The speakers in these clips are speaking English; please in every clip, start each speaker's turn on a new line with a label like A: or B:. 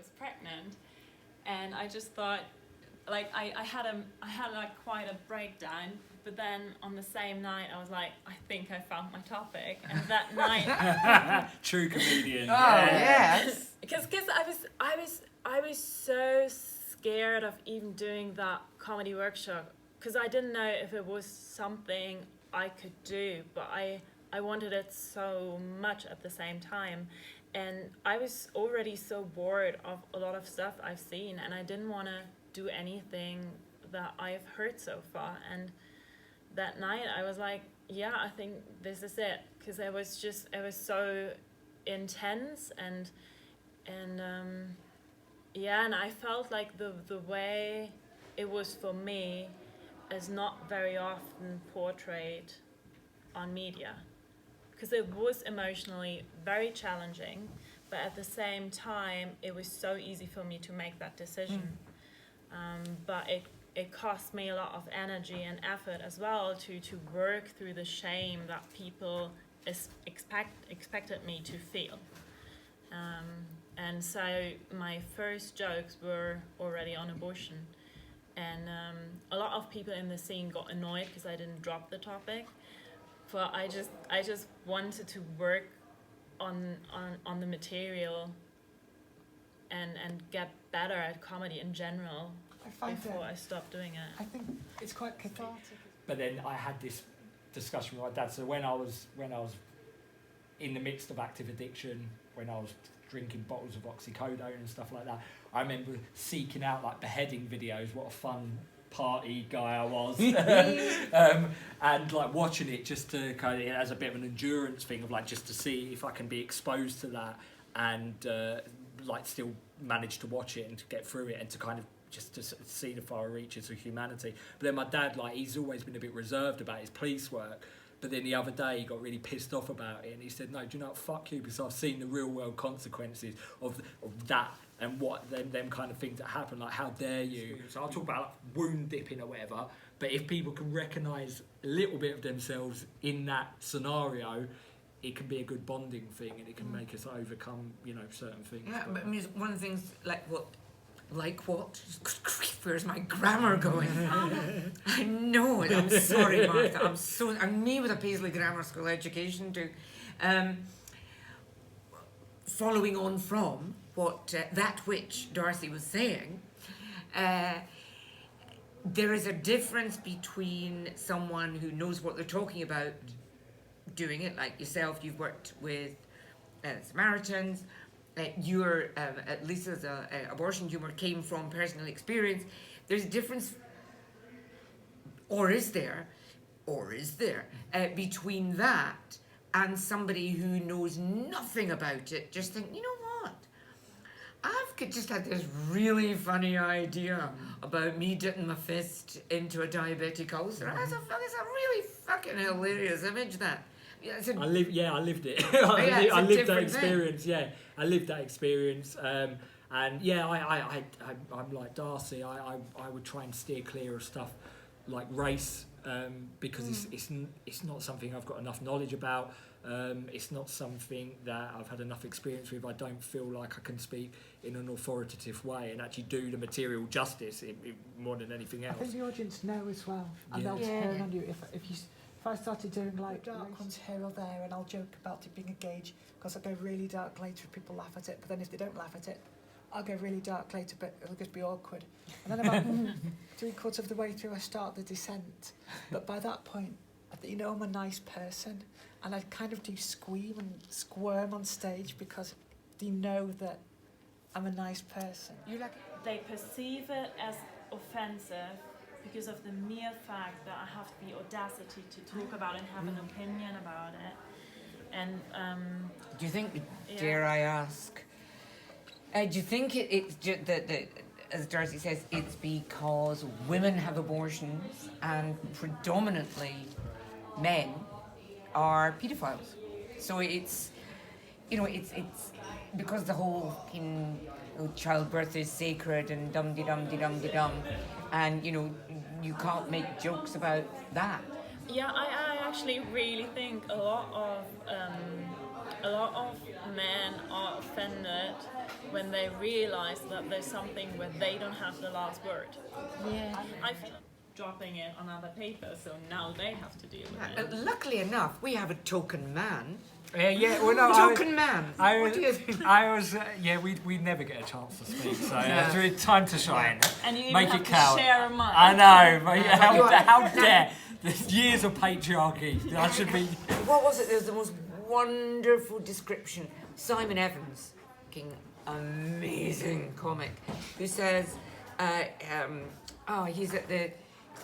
A: was pregnant, and I just thought, like, I had like quite a breakdown. But then on the same night, I was like, I think I found my topic, and that night,
B: true comedian.
C: Oh yes,
A: because I was so scared of even doing that comedy workshop, because I didn't know if it was something I could do, but I wanted it so much at the same time, and I was already so bored of a lot of stuff I've seen, and I didn't want to do anything that I've heard so far. And that night I was like, yeah, I think this is it, because it was so intense, and yeah, and I felt like the way it was for me is not very often portrayed on media, because it was emotionally very challenging, but at the same time it was so easy for me to make that decision. But it cost me a lot of energy and effort as well to work through the shame that people expected me to feel. And so my first jokes were already on abortion, and a lot of people in the scene got annoyed because I didn't drop the topic, but I just wanted to work on the material and get better at comedy in general before I stopped doing it.
D: I think it's quite cathartic.
B: But then I had this discussion with my dad. So when I was in the midst of active addiction, when I was drinking bottles of oxycodone and stuff like that, I remember seeking out like beheading videos. What a fun party guy I was. And like watching it just to kind of, as a bit of an endurance thing of like, just to see if I can be exposed to that and like still manage to watch it and to get through it and to kind of just to see the far reaches of humanity. But then my dad, like, he's always been a bit reserved about his police work. But then the other day he got really pissed off about it, and he said, no, do you know what, fuck you, because I've seen the real world consequences of that and what them kind of things that happen, like how dare you. So I'll talk about like wound dipping or whatever, but if people can recognise a little bit of themselves in that scenario, it can be a good bonding thing, and it can make us overcome, you know, certain things.
C: yeah. But I mean, one of the things like what? Where's my grammar going? I know it. I'm sorry, Martha. I'm me with a Paisley Grammar School education too. Following on from what that which Darcy was saying, there is a difference between someone who knows what they're talking about doing it, like yourself. You've worked with Samaritans. Your at least as abortion humor came from personal experience. There's a difference, or is there, between that and somebody who knows nothing about it, just think, you know what, I've just had this really funny idea about me dipping my fist into a diabetic ulcer. That's a really fucking hilarious image, that. Yeah,
B: I lived it. I lived that experience. Yeah, I lived that experience. And yeah, I'm like Darcy. I would try and steer clear of stuff like race, because it's not something I've got enough knowledge about. It's not something that I've had enough experience with. I don't feel like I can speak in an authoritative way and actually do the material justice more than anything else.
D: I think the audience know as well, and they'll turn on you if I started doing like dark ones here or there, and I'll joke about it being a gauge, because I'll go really dark later if people laugh at it, but then if they don't laugh at it, I'll go really dark later, but it'll just be awkward. And then about 3/4 of the way through I start the descent, but by that point, you know, I'm a nice person, and I kind of do squeam and squirm on stage because they know that I'm a nice person.
A: They perceive it as offensive because of the mere fact that I have the audacity to talk about and have an opinion about it. And
C: do you think, dare I ask, do you think it's just that, as Darcy says, it's because women have abortions and predominantly men are paedophiles? So it's, you know, it's because the whole childbirth is sacred and dum-de-dum-de-dum-de-dum, and, you know, you can't make jokes about that.
A: Yeah, I actually really think a lot of men are offended when they realize that there's something where they don't have the last word.
C: Yeah.
A: I feel like dropping it on other people, so now they have to deal with it.
C: Luckily enough, we have a token man.
B: Yeah, well, no,
C: Token man.
B: we never get a chance to speak, so it's really time to shine.
A: And you even
B: Make
A: have
B: it
A: to
B: count.
A: share a mic.
B: I know, mate, how dare. There's years of patriarchy. That should be.
C: What was it? There was the most wonderful description. Simon Evans, fucking amazing comic, who says,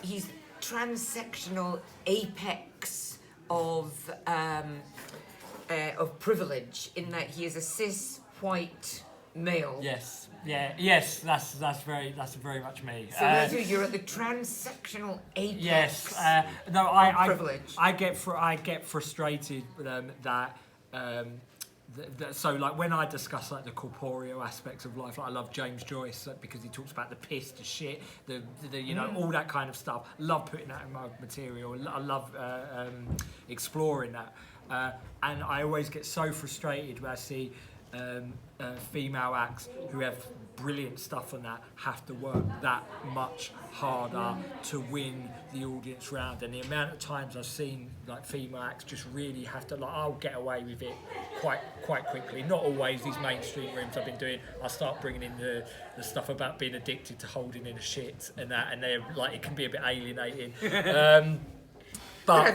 C: he's transsectional apex of privilege in that he is a cis white male.
B: Yes, that's very much me.
C: So that's you. You're at the transsectional apex.
B: Yes, no,
C: privilege.
B: I get frustrated that. So like when I discuss like the corporeal aspects of life, like I love James Joyce because he talks about the piss, the shit, the all that kind of stuff. Love putting that in my material. I love exploring that, and I always get so frustrated when I see female acts who have brilliant stuff on that have to work that much harder to win the audience round, and the amount of times I've seen like female acts just really have to I'll get away with it quite quickly. Not always. These mainstream rooms I've been doing, I start bringing in the stuff about being addicted to holding in a shit and that, and they're like it can be a bit alienating. But